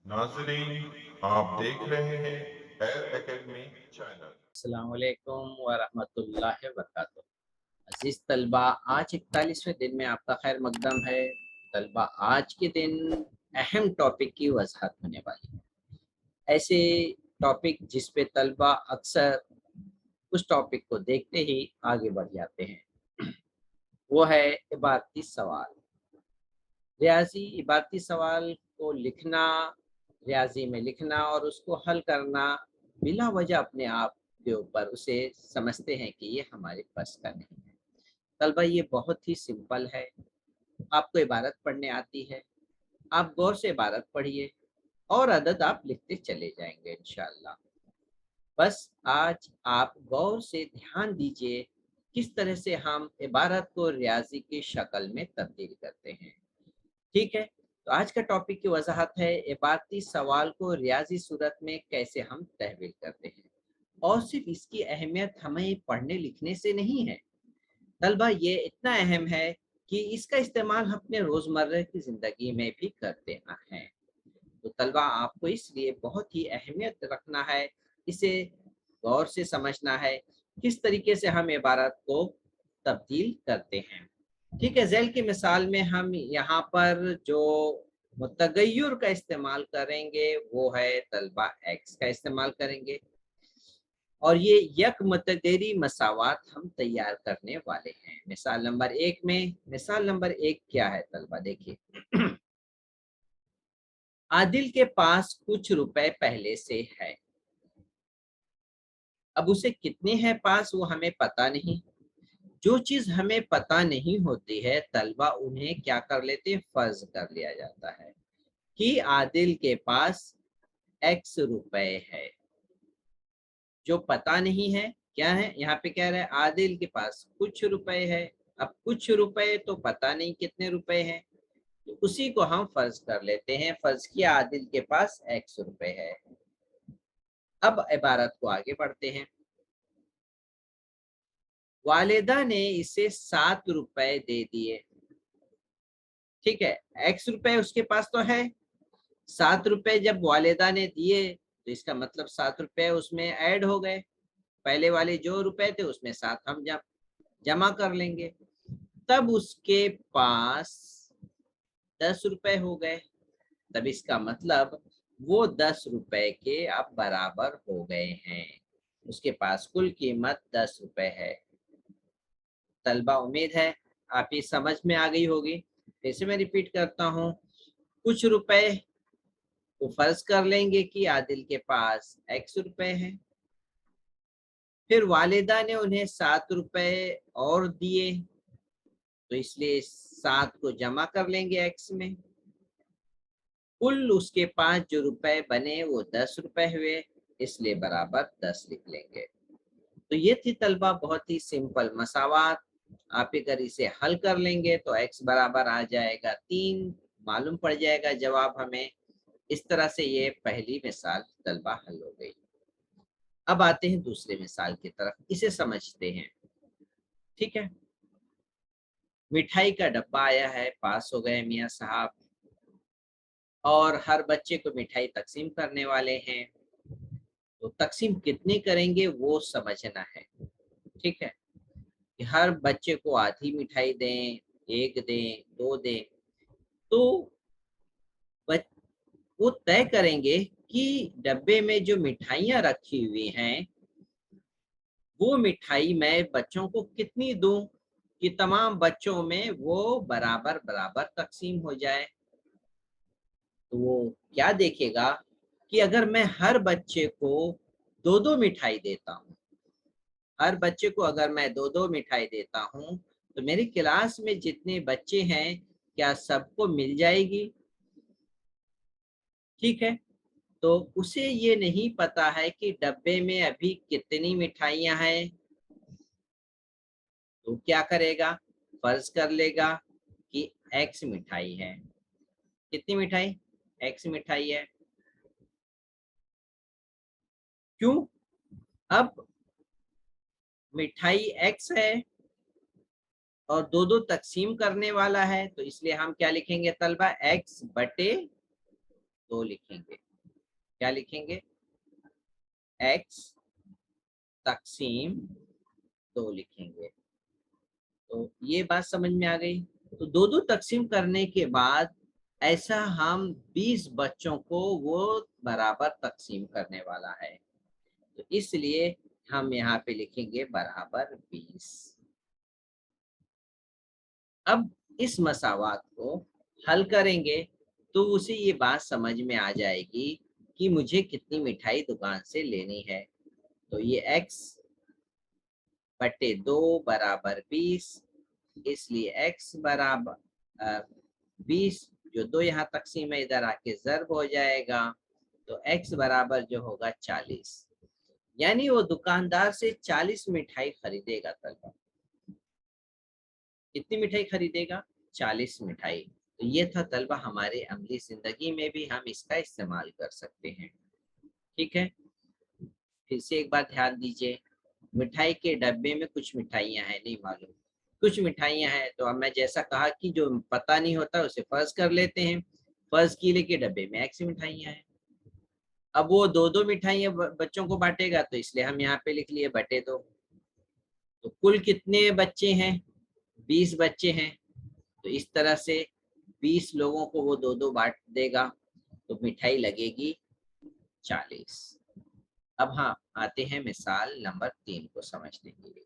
नाज़रीन, आप देख रहे हैं एयर एकेडमी चैनल। अस्सलामुअलैकुम वरहमतुल्लाहि वबरकातुहू। अजीज़ तलबा, आज 41वें दिन में आपका खैर मकदम है। तलबा, आज के दिन अहम टॉपिक की वजाहत होने वाली है। ऐसे टॉपिक जिस पे तलबा अक्सर उस टॉपिक को देखते ही आगे बढ़ जाते हैं, वो है इबारती सवाल। रियाजी इबारती सवाल को लिखना, रियाजी में लिखना और उसको हल करना बिला वजह अपने आप के ऊपर उसे समझते हैं कि ये हमारे बस का नहीं है। तलबा, ये बहुत ही सिंपल है। आपको इबारत पढ़ने आती है, आप गौर से इबारत पढ़िए और अदद आप लिखते चले जाएंगे इंशाअल्लाह। बस आज आप गौर से ध्यान दीजिए किस तरह से हम इबारत को रियाजी की शक्ल में तब्दील करते हैं। ठीक है, तो आज का टॉपिक की वजाहत है इबारती सवाल को रियाजी सूरत में कैसे हम तहवील करते हैं। और सिर्फ इसकी अहमियत हमें पढ़ने लिखने से नहीं है तलबा, ये इतना अहम है कि इसका इस्तेमाल हम अपने रोज़मर्रा की ज़िंदगी में भी करते हैं। तो तलबा, आपको इसलिए बहुत ही अहमियत रखना है, इसे गौर से समझना है किस तरीके से हम इबारत को तब्दील करते हैं। ठीक है, ज़ैल की मिसाल में हम यहाँ पर जो मुतगय्यर का इस्तेमाल करेंगे वो है तलबा एक्स का इस्तेमाल करेंगे। और ये यक मतगरी मसावात हम तैयार करने वाले हैं। मिसाल नंबर एक क्या है तलबा, देखिए। आदिल के पास कुछ रुपए पहले से है। अब उसे कितने हैं पास वो हमें पता नहीं। जो चीज हमें पता नहीं होती है तलबा, उन्हें क्या कर लेते हैं, फर्ज कर लिया जाता है कि आदिल के पास एक्स रुपए है। जो पता नहीं है क्या है, यहाँ पे कह रहा है आदिल के पास कुछ रुपए है। अब कुछ रुपए तो पता नहीं कितने रुपए हैं, तो उसी को हम फर्ज कर लेते हैं। फर्ज किया आदिल के पास एक्स रुपए है। अब इबारत को आगे बढ़ते हैं। वालिदा ने इसे 7 रुपए दे दिए। ठीक है, एक्स रुपए उसके पास तो है। 7 रुपए जब वालिदा ने दिए तो इसका मतलब 7 रुपए उसमें ऐड हो गए। पहले वाले जो रुपए थे उसमें 7 हम जमा कर लेंगे। तब उसके पास 10 रुपए हो गए। तब इसका मतलब वो 10 रुपए के अब बराबर हो गए हैं। उसके पास कुल कीमत 10 रुपए है। तलबा, उम्मीद है आप ये समझ में आ गई होगी। फिर से मैं रिपीट करता हूँ। कुछ रुपए तो फर्ज कर लेंगे कि आदिल के पास एक्स रुपए हैं। फिर वालिदा ने उन्हें 7 रुपए और दिए, तो इसलिए 7 को जमा कर लेंगे एक्स में। कुल उसके पास जो रुपए बने वो 10 रुपए हुए, इसलिए बराबर 10 लिख लेंगे। तो ये थी तलबा बहुत ही सिंपल मसावात। आप अगर इसे हल कर लेंगे तो x बराबर आ जाएगा 3, मालूम पड़ जाएगा जवाब हमें। इस तरह से ये पहली मिसाल तलबा हल हो गई। अब आते हैं दूसरे मिसाल की तरफ, इसे समझते हैं। ठीक है, मिठाई का डब्बा आया है, पास हो गए मियाँ साहब और हर बच्चे को मिठाई तकसीम करने वाले हैं। तो तकसीम कितने करेंगे वो समझना है। ठीक है, कि हर बच्चे को आधी मिठाई दें, एक दें, दो दें। तो बच वो तय करेंगे कि डब्बे में जो मिठाइयाँ रखी हुई हैं वो मिठाई मैं बच्चों को कितनी दूं कि तमाम बच्चों में वो बराबर बराबर तकसीम हो जाए। तो वो क्या देखेगा कि अगर मैं हर बच्चे को दो दो मिठाई देता हूँ, हर बच्चे को अगर मैं दो दो मिठाई देता हूँ, तो मेरी क्लास में जितने बच्चे हैं क्या सबको मिल जाएगी। ठीक है, तो उसे ये नहीं पता है कि डब्बे में अभी कितनी मिठाइयाँ हैं। तो क्या करेगा, फर्ज कर लेगा कि एक्स मिठाई है। कितनी मिठाई, एक्स मिठाई है। क्यों, अब मिठाई एक्स है और दो दो तकसीम करने वाला है, तो इसलिए हम क्या लिखेंगे तलबा, एक्स बटे 2 लिखेंगे। क्या लिखेंगे? x तकसीम 2 लिखेंगे। तो ये बात समझ में आ गई। तो 2-2 तकसीम करने के बाद ऐसा हम 20 बच्चों को वो बराबर तकसीम करने वाला है। तो इसलिए हम यहाँ पे लिखेंगे बराबर 20। अब इस मसावात को हल करेंगे तो उसे ये बात समझ में आ जाएगी कि मुझे कितनी मिठाई दुकान से लेनी है। तो ये x बटे 2 बराबर 20, इसलिए x बराबर 20, जो 2 यहाँ तकसीम है इधर आके ज़र्ब हो जाएगा। तो x बराबर जो होगा 40, यानी वो दुकानदार से 40 मिठाई खरीदेगा। तलबा कितनी मिठाई खरीदेगा? 40 मिठाई। तो ये था तलबा हमारे अमली जिंदगी में भी हम इसका इस्तेमाल कर सकते हैं। ठीक है, फिर से एक बार ध्यान दीजिए। मिठाई के डब्बे में कुछ मिठाइयाँ हैं, नहीं मालूम, कुछ मिठाइयाँ हैं। तो अब मैं जैसा कहा कि जो पता नहीं होता उसे फर्ज कर लेते हैं। फर्ज किले के डब्बे में x मिठाइयाँ हैं। अब वो 2-2 मिठाइयाँ बच्चों को बांटेगा, तो इसलिए हम यहाँ पे लिख लिए बटे 2। तो कुल कितने बच्चे हैं? 20 बच्चे हैं। तो इस तरह से 20 लोगों को वो 2-2 बांट देगा, तो मिठाई लगेगी 40। अब हाँ, आते हैं मिसाल नंबर 3 को समझने के लिए।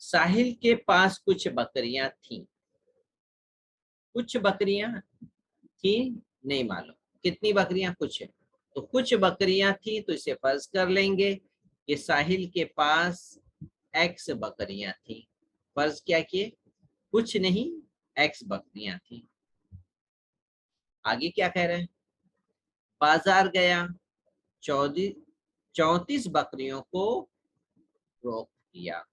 साहिल के पास कुछ बकरियां थीं। कुछ बकरियां थी, नहीं मालूम कितनी बकरियां, कुछ है। तो कुछ बकरियां थी, तो इसे फर्ज कर लेंगे कि साहिल के पास x बकरियां थी। फर्ज क्या किए? कुछ नहीं, x बकरियां थी। आगे क्या कह रहे हैं? बाजार गया, 34 बकरियों को फरोख्त किया।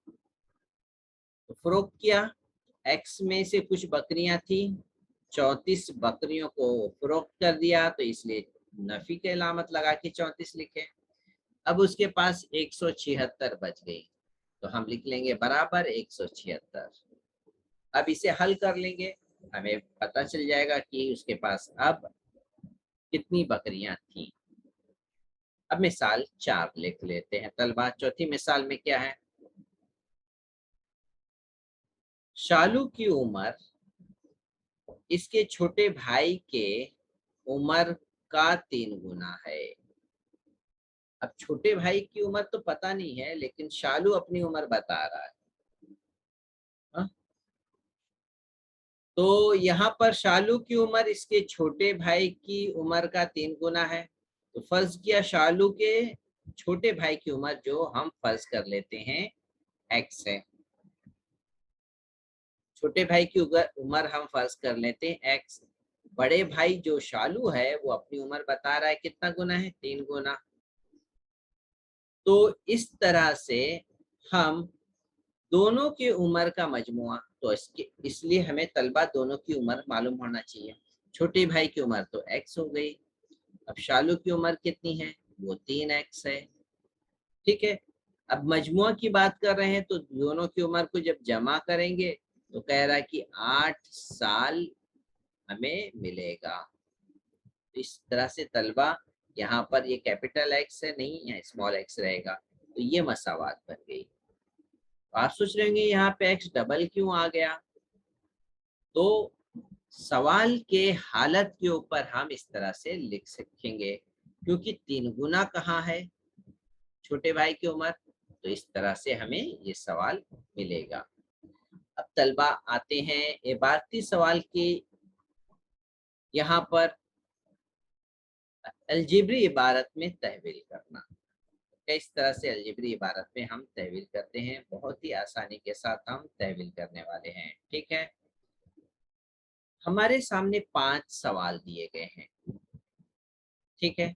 तो फरोख्त किया, x में से कुछ बकरियां थी, 34 बकरियों को फरोख्त कर दिया, तो इसलिए नफी की अलामत लगा के 34 लिखे। अब उसके पास 176 बच गई, तो हम लिख लेंगे बराबर 176। अब इसे हल कर लेंगे, हमें पता चल जाएगा कि उसके पास अब कितनी बकरियां थी। अब मिसाल 4 लिख लेते हैं तलबा। चौथी मिसाल में क्या है? शालू की उम्र इसके छोटे भाई के उम्र का 3 गुना है। अब छोटे भाई की उम्र तो पता नहीं है, लेकिन शालू अपनी उम्र बता रहा है। हा? तो यहाँ पर शालू की उम्र इसके छोटे भाई की उम्र का 3 गुना है। तो फर्ज किया शालू के छोटे भाई की उम्र, जो हम फर्ज कर लेते हैं x है। छोटे भाई की उम्र हम फर्ज कर लेते हैं x। बड़े भाई जो शालू है वो अपनी उम्र बता रहा है, कितना गुना है? 3 गुना। तो इस तरह से हम दोनों की उम्र का मजमुआ, तो इसलिए हमें तलबा दोनों की उम्र मालूम होना चाहिए। छोटे भाई की उम्र तो x हो गई। अब शालू की उम्र कितनी है? वो 3x है। ठीक है, अब मजमुआ की बात कर रहे हैं, तो दोनों की उम्र को जब जमा करेंगे तो कह रहा है कि 8 साल हमें मिलेगा। इस तरह से तलबा यहाँ पर ये कैपिटल x है, नहीं यहाँ स्मॉल x रहेगा। तो ये मसावात बन गई। तो आप सोच रहे होंगे यहाँ पे x डबल क्यों आ गया? तो सवाल के हालत के ऊपर हम इस तरह से लिख सकेंगे, क्योंकि 3 गुना कहाँ है छोटे भाई की उम्र, तो इस तरह से हमें ये सवाल मिलेगा। अब तलबा आते हैं इबारती सवाल के यहाँ पर अलजेब्री इबारत में तहवील करना। किस तरह से अलजेब्री इबारत में हम तहवील करते हैं, बहुत ही आसानी के साथ हम तहवील करने वाले हैं। ठीक है, हमारे सामने 5 सवाल दिए गए हैं। ठीक है,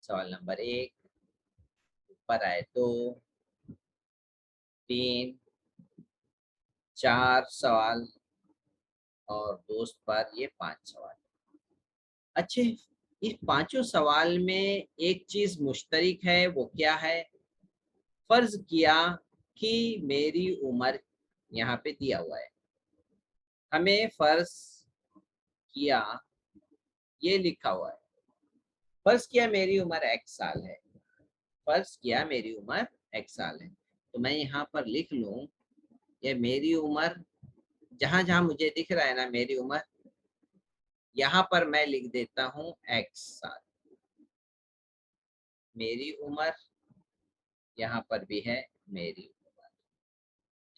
सवाल नंबर 1, ऊपर आए 2, 3, 4 सवाल, और दोस्त पर ये 5 सवाल। अच्छे, इस पांचों सवाल में एक चीज मुश्तरिक है, वो क्या है? फर्ज किया कि मेरी उम्र यहाँ पे दिया हुआ है। हमें फर्ज किया, ये लिखा हुआ है। फर्ज किया मेरी उम्र x साल है, फर्ज किया मेरी उम्र x साल है, तो मैं यहाँ पर लिख लूं ये मेरी उम्र, जहां जहां मुझे दिख रहा है ना मेरी उम्र, यहाँ पर मैं लिख देता हूँ x साल। मेरी उम्र यहाँ पर भी है मेरी उम्र,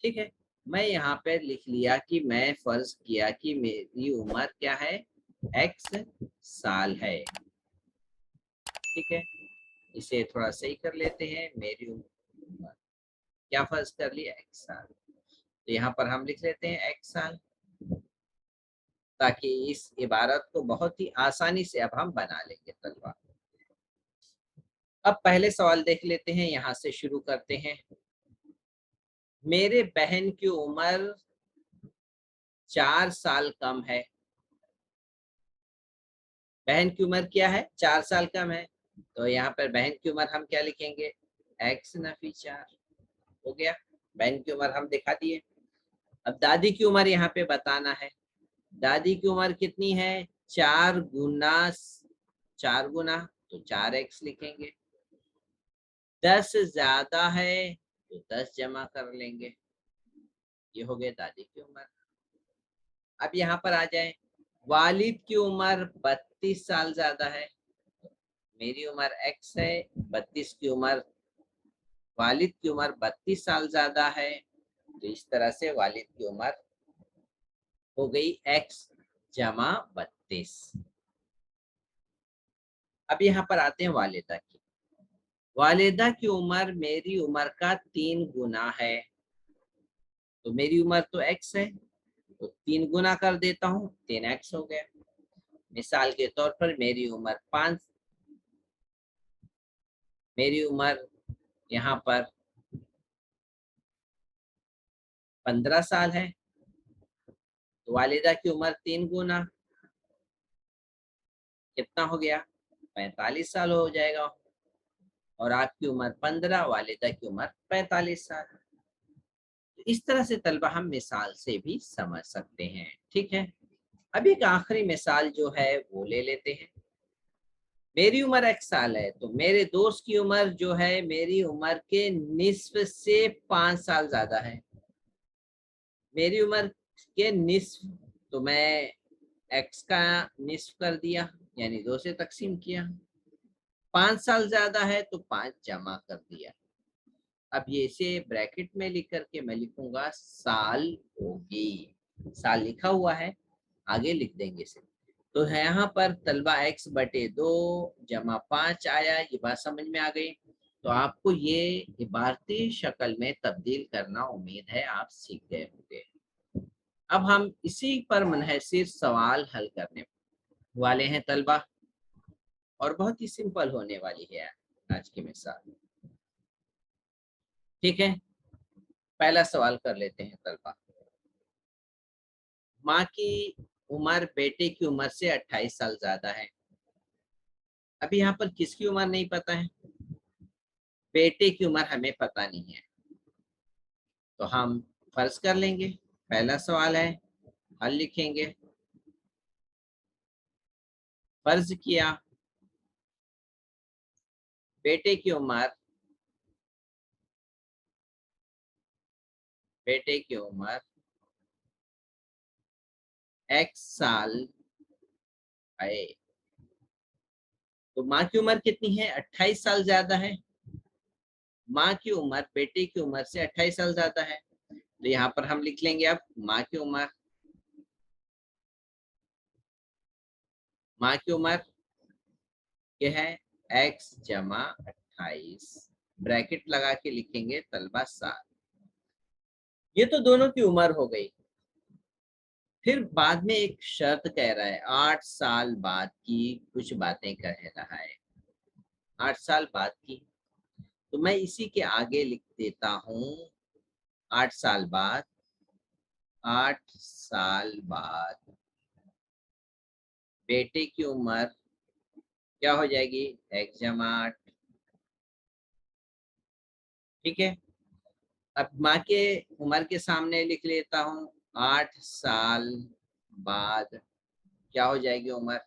ठीक है। मैं यहाँ पे लिख लिया कि मैं फर्ज किया कि मेरी उम्र क्या है, x साल है, ठीक है। इसे थोड़ा सही कर लेते हैं, मेरी उम्र क्या फर्ज कर लिया, x साल, तो यहाँ पर हम लिख लेते हैं x साल, ताकि इस इबारत को बहुत ही आसानी से अब हम बना लेंगे तलबा। अब पहले सवाल देख लेते हैं, यहाँ से शुरू करते हैं। मेरे बहन की उम्र 4 साल कम है। बहन की उम्र क्या है, 4 साल कम है, तो यहाँ पर बहन की उम्र हम क्या लिखेंगे, x नफी 4 हो गया। बहन की उम्र हम दिखा दिए। अब दादी की उम्र यहाँ पे बताना है। दादी की उम्र कितनी है, 4 गुना 4 गुना, तो 4x लिखेंगे। 10 ज्यादा है तो 10 जमा कर लेंगे। ये हो गया दादी की उम्र। अब यहाँ पर आ जाए, वालिद की उम्र 32 साल ज्यादा है। मेरी उम्र x है, 32 की उम्र, वालिद की उम्र 32 साल ज्यादा है, तो इस तरह से वालिद की उम्र हो गई x जमा 32। अब यहाँ पर आते हैं वालिदा की। वालिदा की उम्र मेरी उम्र का 3 गुना है, तो मेरी उम्र तो x है, तो 3 गुना कर देता हूँ, 3x हो गया। मिसाल के तौर पर मेरी उम्र 5, मेरी उम्र यहाँ पर 15 साल है, तो वालिदा की उम्र 3 गुना कितना हो गया, 45 साल हो जाएगा। और आपकी उम्र 15, वालिदा की उम्र 45 साल। तो इस तरह से तलबा हम मिसाल से भी समझ सकते हैं, ठीक है। अब एक आखिरी मिसाल जो है वो ले लेते हैं। मेरी उम्र 1 साल है, तो मेरे दोस्त की उम्र जो है मेरी उम्र के निस्फ से 5 साल ज्यादा है। मेरी उम्र के निस्फ, तो मैं x का निस्फ कर दिया, यानी 2 से तकसीम किया। 5 साल ज्यादा है तो 5 जमा कर दिया। अब ये इसे ब्रैकेट में लिख करके मैं लिखूंगा साल होगी। साल लिखा हुआ है, आगे लिख देंगे इसे। तो है यहाँ पर तलबा x/2 जमा 5 आया, ये बात समझ में आ गई। तो आपको ये इबारती शक्ल में तब्दील करना उम्मीद है आप सीख गए होंगे। अब हम इसी पर मुनहसिर सवाल हल करने वाले हैं तलबा, और बहुत ही सिंपल होने वाली है आज की मिसाल, ठीक है। पहला सवाल कर लेते हैं तलबा। माँ की उम्र बेटे की उम्र से 28 साल ज्यादा है। अभी यहाँ पर किसकी उम्र नहीं पता है, बेटे की उम्र हमें पता नहीं है, तो हम फर्ज कर लेंगे। पहला सवाल है, हल लिखेंगे। फर्ज किया बेटे की उम्र, बेटे की उम्र x साल है, तो माँ की उम्र कितनी है, 28 साल ज्यादा है। माँ की उम्र बेटे की उम्र से 28 साल ज्यादा है, तो यहाँ पर हम लिख लेंगे अब माँ की उम्र। माँ की उम्र क्या है, x जमा 28, ब्रैकेट लगा के लिखेंगे तलबा साल। ये तो दोनों की उम्र हो गई। फिर बाद में एक शर्त कह रहा है, 8 साल बाद की कुछ बातें कह रहा है, 8 साल बाद की। तो मैं इसी के आगे लिख देता हूँ 8 साल बाद, 8 साल बाद बेटे की उम्र क्या हो जाएगी, x जमा 8, ठीक है। अब माँ के उम्र के सामने लिख लेता हूँ 8 साल बाद क्या हो जाएगी उम्र?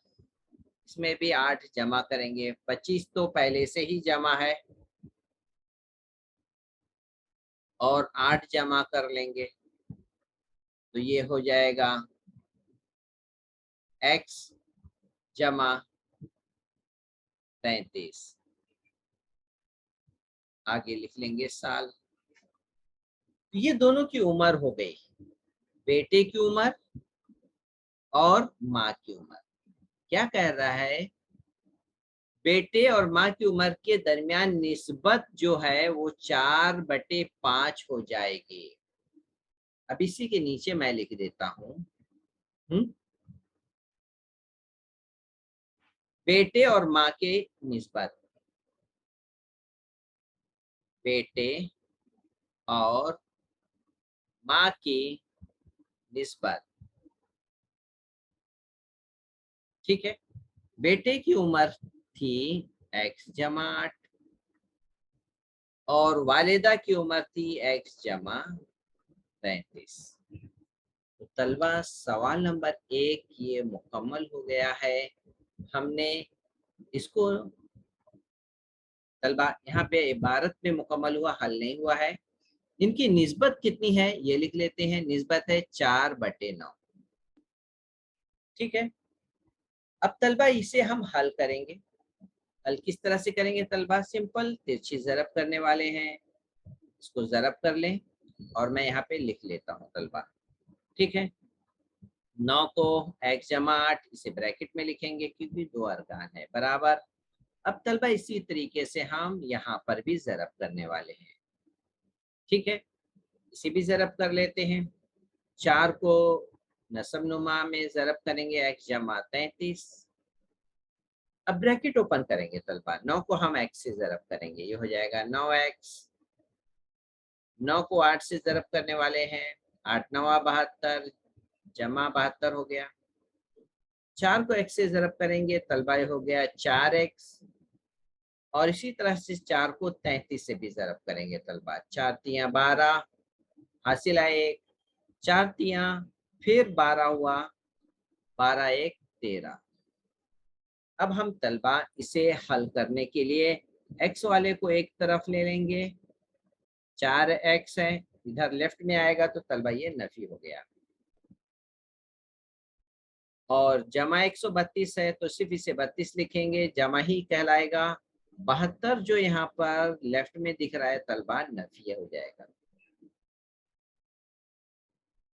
इसमें भी 8 जमा करेंगे, 25 तो पहले से ही जमा है और 8 जमा कर लेंगे तो ये हो जाएगा x जमा 33। आगे लिख लेंगे साल। ये दोनों की उम्र हो गई, बेटे की उम्र और माँ की उम्र। क्या कह रहा है? बेटे और माँ की उम्र के दरमियान निस्बत जो है वो 4/5 हो जाएगी। अब इसी के नीचे मैं लिख देता हूँ बेटे और माँ के निस्बत, बेटे और माँ की निस्बत। ठीक है, बेटे की उम्र थी x जमा 8 और वालिदा की उम्र थी x जमा 33। तो तलबा सवाल नंबर 1 ये मुकम्मल हो गया है। हमने इसको तलबा यहाँ पे इबारत में मुकम्मल हुआ, हल नहीं हुआ है। इनकी निस्बत कितनी है ये लिख लेते हैं, निस्बत है 4/9। ठीक है, अब तलबा इसे हम हल करेंगे। हल किस तरह से करेंगे तलबा? सिंपल, तिरछी ज़रब करने वाले हैं, इसको ज़रब कर लें और मैं यहाँ पे लिख लेता हूँ तलबा। ठीक है, 9 को x जमा 8 इसे ब्रैकेट में लिखेंगे क्योंकि 2 अरकान है बराबर। अब तलबा इसी तरीके से हम यहाँ पर भी ज़रब करने वाले हैं। ठीक है, इसे भी ज़रब कर लेते हैं। 4 को नसब नुमा में ज़रब करेंगे x जमा 33। अब ब्रैकेट ओपन करेंगे तलबा, 9 को हम x से ज़रब करेंगे, ये हो जाएगा 9x। 9 को 8 से ज़रब करने वाले हैं, 8 9 72 जमा 72 हो गया। 4 को x से ज़रब करेंगे तलबा, ये हो गया 4x और इसी तरह से 4 को 33 से भी ज़रब करेंगे तलबा, 4 तियाँ 12 हासिल आए 1, 4 तियाँ फिर 12 हुआ, 12 1 13। अब हम तलबा इसे हल करने के लिए x वाले को एक तरफ ले लेंगे, 4x है, इधर लेफ्ट में आएगा तो तलबा ये नफी हो गया और जमा 132 है तो सिर्फ इसे 32 लिखेंगे, जमा ही कहलाएगा। 72 जो यहाँ पर लेफ्ट में दिख रहा है तलबा नफी हो जाएगा।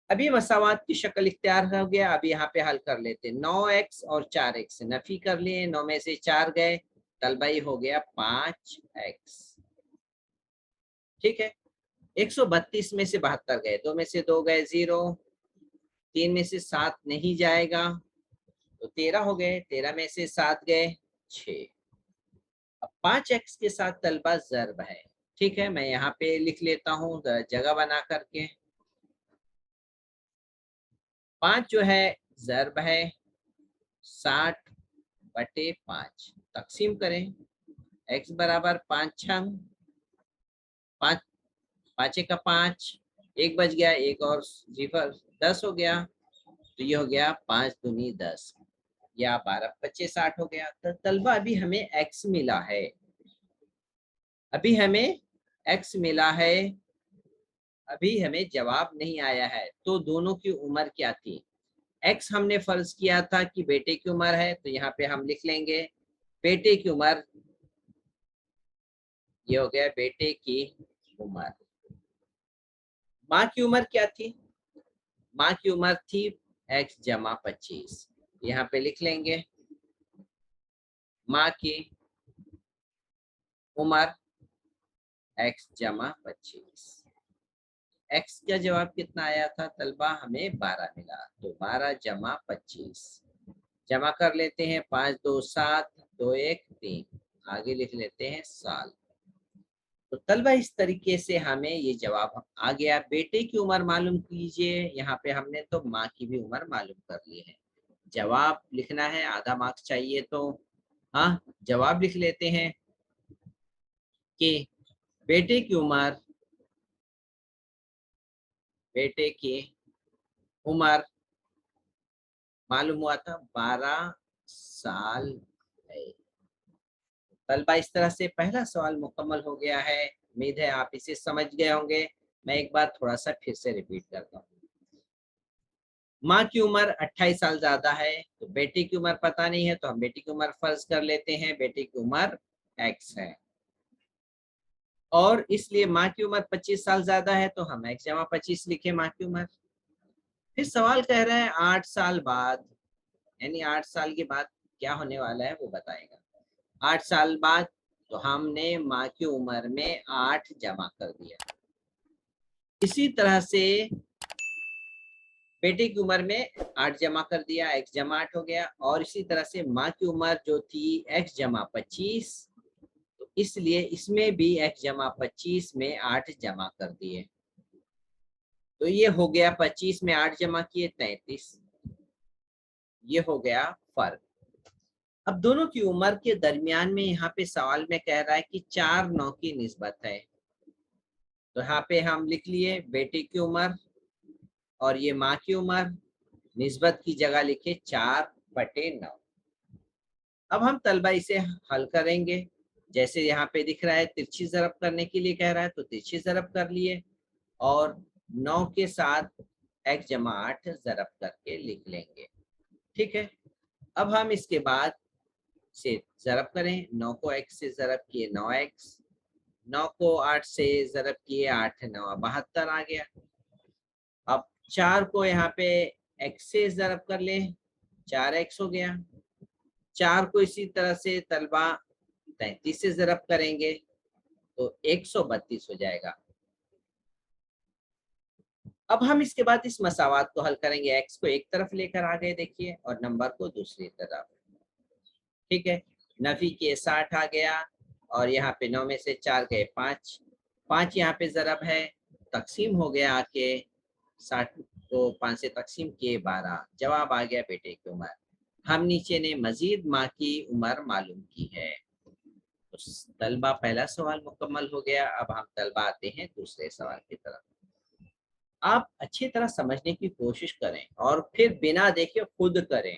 अभी मसावात की शक्ल इख्तियार हो गया। अभी यहाँ पे हल कर लेते, 9x और 4x नफी कर लिए, 9 में से 4 गए तलबा ही हो गया 5x। ठीक है, 132 में से 72 गए, 2 में से 2 गए 0, 3 में से 7 नहीं जाएगा तो 13 हो गए, 13 में से 7 गए 6। अब 5x के साथ तलबा ज़र्ब है। ठीक है, मैं यहाँ पे लिख लेता हूँ जगह बना करके। 5 जो है ज़र्ब है 60/5, तकसीम करें, x बराबर 5 छंग 5, 5 का 5, 1 बच गया, एक और 0 10 हो गया तो ये हो गया 5 दूनी 10 या 12 25 60 हो गया। तो तलबा अभी हमें x मिला है, अभी हमें x मिला है, अभी हमें जवाब नहीं आया है। तो दोनों की उम्र क्या थी? x हमने फर्ज किया था कि बेटे की उम्र है तो यहाँ पे हम लिख लेंगे बेटे की उम्र, ये हो गया बेटे की उम्र। माँ की उम्र क्या थी? माँ की उम्र थी x जमा 25, यहाँ पे लिख लेंगे माँ की उम्र x जमा 25। x का जवाब कितना आया था तलबा? हमें 12 मिला, तो 12 जमा 25 जमा कर लेते हैं, 5 2 7 2 1 3, आगे लिख लेते हैं साल। तो तलबा इस तरीके से हमें ये जवाब आ गया। बेटे की उम्र मालूम कीजिए, यहाँ पे हमने तो माँ की भी उम्र मालूम कर ली है। जवाब लिखना है, आधा मार्क्स चाहिए तो हाँ जवाब लिख लेते हैं कि बेटे की उम्र, बेटे की उम्र मालूम हुआ था 12 साल है। तलबा इस तरह से पहला सवाल मुकम्मल हो गया है। उम्मीद है आप इसे समझ गए होंगे। मैं एक बार थोड़ा सा फिर से रिपीट करता हूँ। माँ की उम्र 28 साल ज्यादा है, तो बेटी की उम्र पता नहीं है, तो हम बेटी की उम्र फर्ज कर लेते हैं। बेटी की उम्र एक्स है, और इसलिए माँ की उम्र 25 साल ज्यादा है, तो हम एक्स जमा 25 लिखे माँ की उम्र। फिर सवाल कह रहे हैं 8 साल बाद, यानी 8 साल के बाद क्या होने वाला है वो बताएगा। 8 साल बाद, तो हमने माँ की उम्र में 8 जमा कर दिया। इसी तरह से बेटे की उम्र में 8 जमा कर दिया, x जमा 8 हो गया। और इसी तरह से माँ की उम्र जो थी x जमा 25, तो इसलिए इसमें भी x जमा 25 में 8 जमा कर दिए। तो ये हो गया 25 में 8 जमा किए 33। ये हो गया फर्क। अब दोनों की उम्र के दरमियान में यहाँ पे सवाल में कह रहा है कि 4 9 की निस्बत है। तो यहाँ पे हम लिख लिए बेटे की उम्र और ये माँ की उम्र, निस्बत की जगह लिखे 4/9। अब हम तलबा इसे हल करेंगे। जैसे यहाँ पे दिख रहा है तिरछी ज़रब करने के लिए कह रहा है, तो तिरछी ज़रब कर लिए और 9 के साथ x जमा 8 ज़रब करके लिख लेंगे। ठीक है, अब हम इसके बाद से ज़रब करें। 9 को x से ज़रब किए 9x, 9 को 8 से ज़रब किए 8 9 72 आ गया। अब 4 को यहाँ पे x से ज़रब कर ले, 4x हो गया। 4 को इसी तरह से तलबा 33 से ज़रब करेंगे तो 132 हो जाएगा। अब हम इसके बाद इस मसावात को हल करेंगे। x को एक तरफ लेकर आ गए देखिए, और नंबर को दूसरी तरफ। ठीक है, नफी के 60 आ गया, और यहाँ पे 9 में से 4 गए 5, 5 यहाँ पे ज़रब है, तकसीम हो गया आके 60 को 5 से तकसीम किए 12। जवाब आ गया बेटे की उम्र। हम नीचे ने मजीद माँ की उम्र मालूम की है। तो तलबा पहला सवाल मुकम्मल हो गया। अब हम तलबा आते हैं दूसरे सवाल की तरफ। आप अच्छी तरह समझने की कोशिश करें और फिर बिना देखे खुद करें।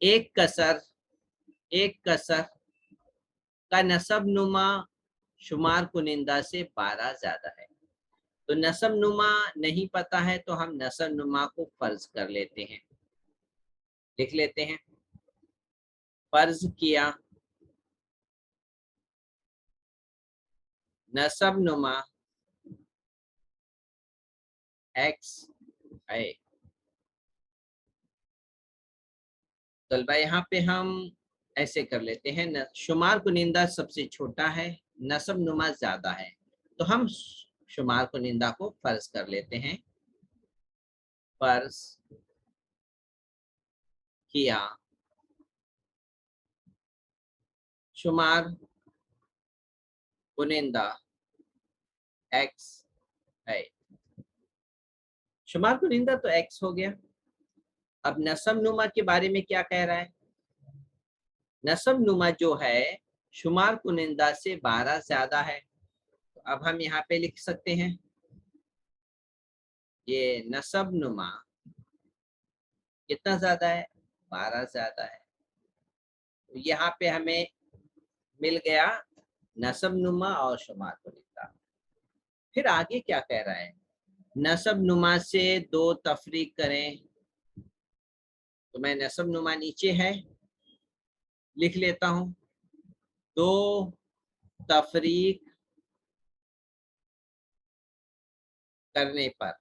एक कसर का नसब नुमा शुमार कुनिंदा से 12 ज्यादा है। तो नसब नुमा नहीं पता है, तो हम नसब नुमा को फर्ज कर लेते हैं। लिख लेते हैं, फर्ज किया नसब नुमा एक्स है। तलबा यहाँ पे हम ऐसे कर लेते हैं, न शुमार कुनिंदा सबसे छोटा है, नसब नुमा ज्यादा है, तो हम शुमार कुनिंदा को फर्ज कर लेते हैं। फर्ज किया शुमार कुनिंदा एक्स है। शुमार कुनिंदा तो एक्स हो गया। अब नसब नुमा के बारे में क्या कह रहा है? नसब नुमा जो है शुमार कुनिंदा से 12 ज्यादा है। तो अब हम यहाँ पे लिख सकते हैं, ये नसब नुमा कितना ज्यादा है? 12 ज्यादा है। तो यहाँ पे हमें मिल गया नसब नुमा और शुमार कुनिंदा। फिर आगे क्या कह रहा है? नसब नुमा से 2 तफरीक करें। तो मैं नसब नुमा नीचे है लिख लेता हूं, 2 तफरीक करने पर,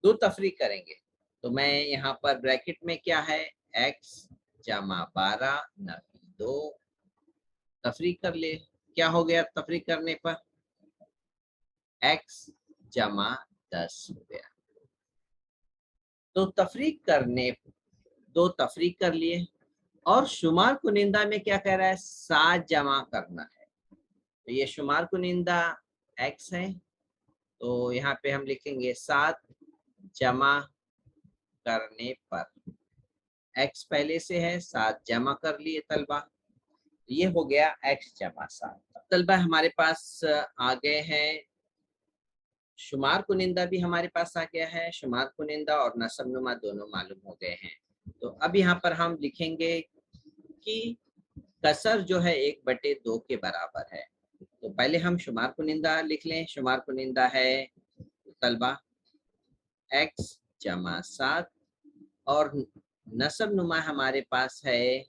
2 तफरीक करेंगे। तो मैं यहाँ पर ब्रैकेट में क्या है, x जमा 12 नफी 2 तफरीक कर ले। क्या हो गया तफरीक करने पर? x जमा 10 हो गया। तो तफरीक करने 2 तफरीक कर लिए, और शुमार कुनिंदा में क्या कह रहा है? 7 जमा करना है। तो ये शुमार कुनिंदा x है, तो यहाँ पे हम लिखेंगे 7 जमा करने पर। x पहले से है, 7 जमा कर लिए तलबा, ये हो गया x जमा 7। तलबा हमारे पास आ गए हैं शुमार कुनिंदा भी हमारे पास आ गया है, शुमार कुनिंदा और नसबनुमा दोनों मालूम हो गए हैं। तो अब यहाँ पर हम लिखेंगे कि कसर जो है 1/2 के बराबर है। तो पहले हम शुमार कुनिंदा लिख लें। शुमार कुनिंदा है तलबा x जमा 7 और नसब नुमा हमारे पास है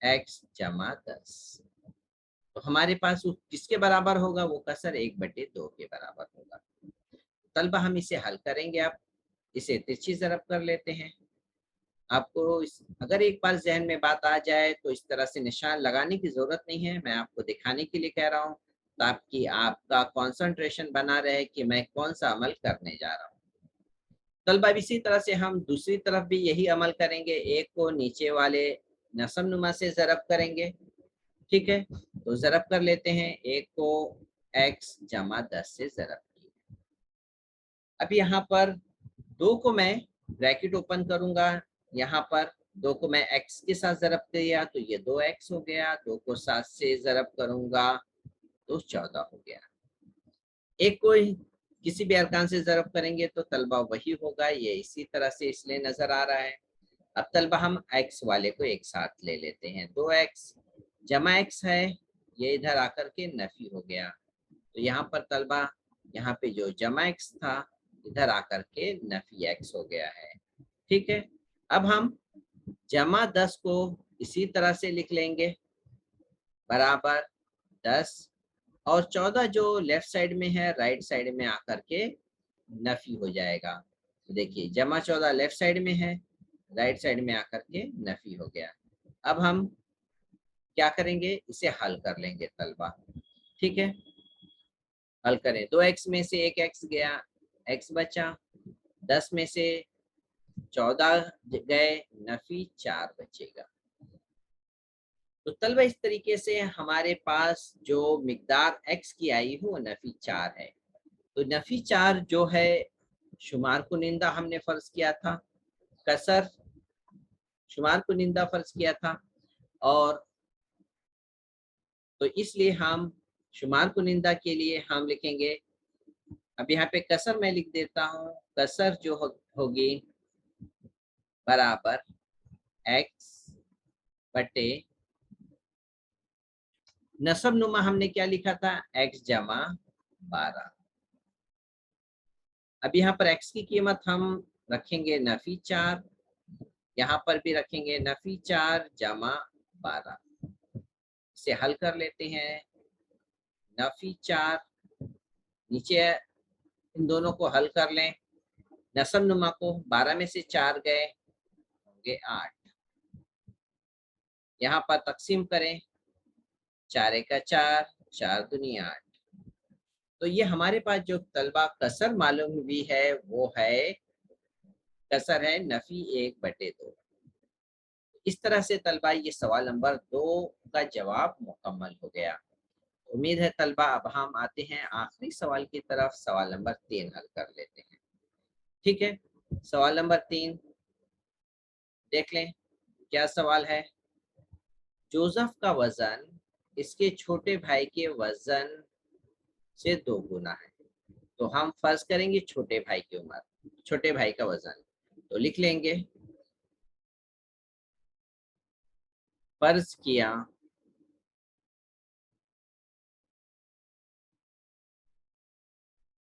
x जमा 10। तो हमारे पास वो किसके बराबर होगा? वो कसर 1/2 के बराबर होगा। तलबा हम इसे हल करेंगे। आप इसे तिरछी ज़रब कर लेते हैं। आपको अगर एक बार जहन में बात आ जाए तो इस तरह से निशान लगाने की जरूरत नहीं है, मैं आपको दिखाने के लिए कह रहा हूँ ताकि आपका कंसंट्रेशन बना रहे कि मैं कौन सा अमल करने जा रहा हूँ। तलबा इसी तरह से हम दूसरी तरफ भी यही अमल करेंगे। एक को नीचे वाले नसब नुमा से ज़रब करेंगे, ठीक है। तो ज़रब कर लेते हैं। एक को x जमा 10 से ज़रब किया। अब यहाँ पर 2 को मैं ब्रैकेट ओपन करूंगा, यहाँ पर 2 को मैं x के साथ ज़रब किया तो ये 2x हो गया। 2 को 7 से ज़रब करूंगा तो 14 हो गया। एक को किसी भी अरकान से ज़रब करेंगे तो तलबा वही होगा। ये इसी तरह से इसलिए नजर आ रहा है। अब तलबा हम x वाले को एक साथ ले लेते हैं। 2x जमा x है, ये इधर आकर के नफी हो गया। तो यहाँ पर तलबा यहाँ पे जो जमा x था इधर आकर के नफी x हो गया है, ठीक है। अब हम जमा 10 को इसी तरह से लिख लेंगे, बराबर 10 और 14 जो लेफ्ट साइड में है राइट साइड में आकर के नफी हो जाएगा। तो देखिए जमा 14 लेफ्ट साइड में है, राइट साइड में आकर के नफी हो गया। अब हम क्या करेंगे? इसे हल कर लेंगे तलबा, ठीक है। हल करें। 2x में से 1x गया, x बचा। 10 में से 14 गए, नफी 4 बचेगा। तो तलबा इस तरीके से हमारे पास जो मिकदार x की आई हो वो नफी 4 है। तो नफी 4 जो है शुमार कुनिंदा हमने फर्ज किया था, कसर शुमार कुनिंदा फर्ज किया था, और तो इसलिए हम शुमार कुनिंदा के लिए हम लिखेंगे। अब यहाँ पे कसर मैं लिख देता हूँ। कसर जो होगी बराबर x बटे नसब नुमा हमने क्या लिखा था? x जमा 12। अब यहाँ पर x की कीमत हम रखेंगे नफी 4, यहाँ पर भी रखेंगे नफी 4 जमा 12। इसे हल कर लेते हैं। नफी 4 नीचे इन दोनों को हल कर लें। नसब नुमा को 12 में से 4 गए होंगे 8, यहाँ पर तकसीम करें, 4 का 4, 4 दूनी 8। तो ये हमारे पास जो तलबा कसर मालूम हुई है वो है कसर है नफी 1/2। इस तरह से तलबा ये सवाल नंबर 2 का जवाब मुकम्मल हो गया। उम्मीद है तलबा अब हम आते हैं आखिरी सवाल की तरफ। सवाल नंबर 3 हल कर लेते हैं, ठीक है। सवाल नंबर 3 देख लें क्या सवाल है। जोसेफ का वजन इसके छोटे भाई के वजन से 2 गुना है। तो हम फर्ज करेंगे छोटे भाई की उम्र, छोटे भाई का वजन। तो लिख लेंगे, फर्ज किया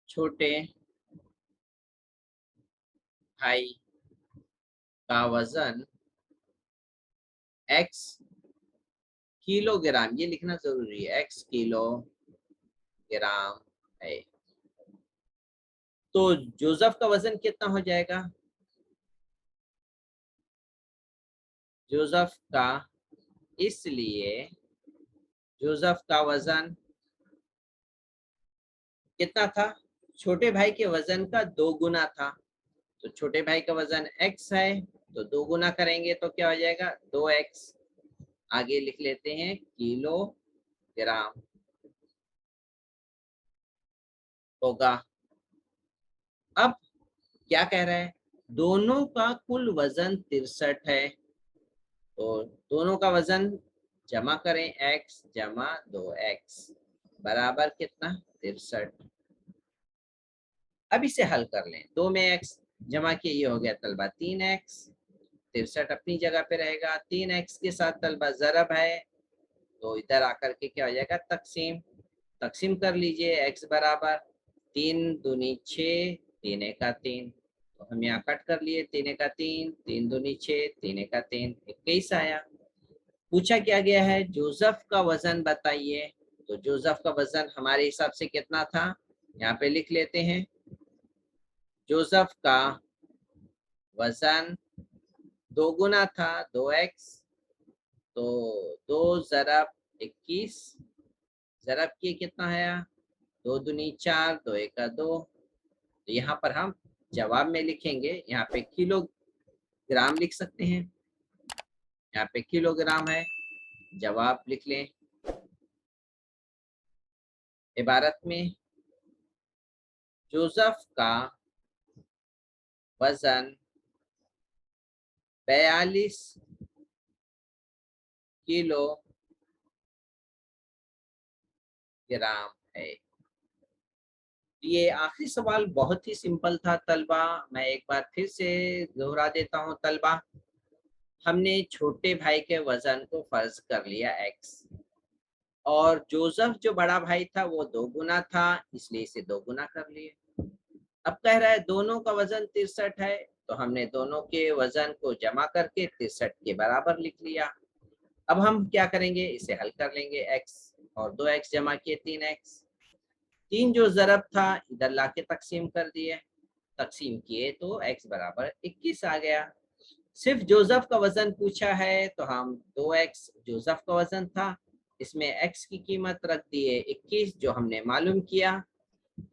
छोटे भाई का वजन x किलोग्राम, ये लिखना जरूरी है, x किलोग्राम है। तो जोसेफ का वजन कितना हो जाएगा? जोसेफ का, इसलिए जोसेफ का वजन कितना था? छोटे भाई के वजन का 2 गुना था। तो छोटे भाई का वजन x है तो 2 गुना करेंगे तो क्या हो जाएगा? 2x। आगे लिख लेते हैं किलोग्राम होगा। अब क्या कह रहा है? दोनों का कुल वजन 63 है। तो दोनों का वजन जमा करें, x जमा 2x बराबर कितना? 63। अब इसे हल कर लें। 2 में x जमा किए, ये हो गया तलबा 3x, 63 अपनी जगह पे रहेगा। 3x के साथ तलबा ज़रब है, तो इधर आकर के क्या हो जाएगा, तकसीम। तकसीम कर लीजिए, x बराबर 3 दूनी 6, 3 एका 3, तो हम यहाँ कट कर लिए, 3 एका 3, 3 दूनी 6, 3 एका 3, 21 आया। पूछा क्या गया है, जोसेफ का वजन बताइए। तो जोसेफ का वजन हमारे हिसाब से कितना था, यहाँ पे लिख लेते हैं। जोसेफ का वजन 2 गुना था 2x, तो 2 ज़रब 21, ज़रब किए कितना है, 2 दूनी 4, 2 एका 2। तो यहाँ पर हम जवाब में लिखेंगे, यहाँ पे किलोग्राम लिख सकते हैं, यहाँ पे किलोग्राम है, जवाब लिख लें। इबारत में जोसेफ का वजन 42 किलोग्राम है। ये आखिरी सवाल बहुत ही सिंपल था तलबा, मैं एक बार फिर से दोहरा देता हूँ तलबा। हमने छोटे भाई के वजन को फर्ज कर लिया x, और जोसेफ जो बड़ा भाई था वो 2 गुना था, इसलिए इसे 2 गुना कर लिए। अब कह रहा है दोनों का वजन 63 है, तो हमने दोनों के वजन को जमा करके 63 के बराबर लिख लिया। अब हम क्या करेंगे, इसे हल कर लेंगे। x और 2x जमा किए 3x, 3 जो ज़रब था इधर लाके तकसीम कर दिए, तकसीम किए तो x बराबर 21 आ गया। सिर्फ जोसेफ का वजन पूछा है, तो हम 2x जोसेफ का वजन था, इसमें x की कीमत रख दिए 21 जो हमने मालूम किया,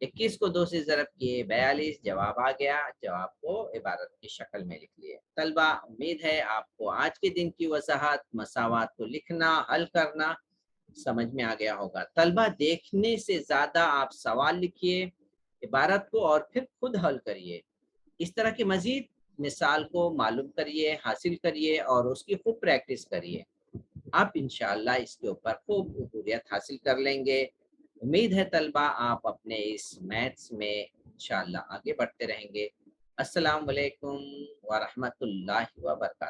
21 को 2 से ज़रब किए 42, जवाब आ गया। जवाब को इबारत की शक्ल में लिख लिए। तलबा, उम्मीद है आपको आज के दिन की वजाहत, मसावात को लिखना, हल करना समझ में आ गया होगा। तलबा, देखने से ज़्यादा आप सवाल लिखिए, इबारत को, और फिर खुद हल करिए। इस तरह की मजीद मिसाल को मालूम करिए, हासिल करिए और उसकी खूब प्रैक्टिस करिए। आप इंशाअल्लाह इसके ऊपर खूब उबूरियत हासिल कर लेंगे। उम्मीद है तलबा आप अपने इस मैथ्स में इंशाअल्लाह आगे बढ़ते रहेंगे। अस्सलाम वालेकुम व रहमतुल्लाहि व बरकातहू।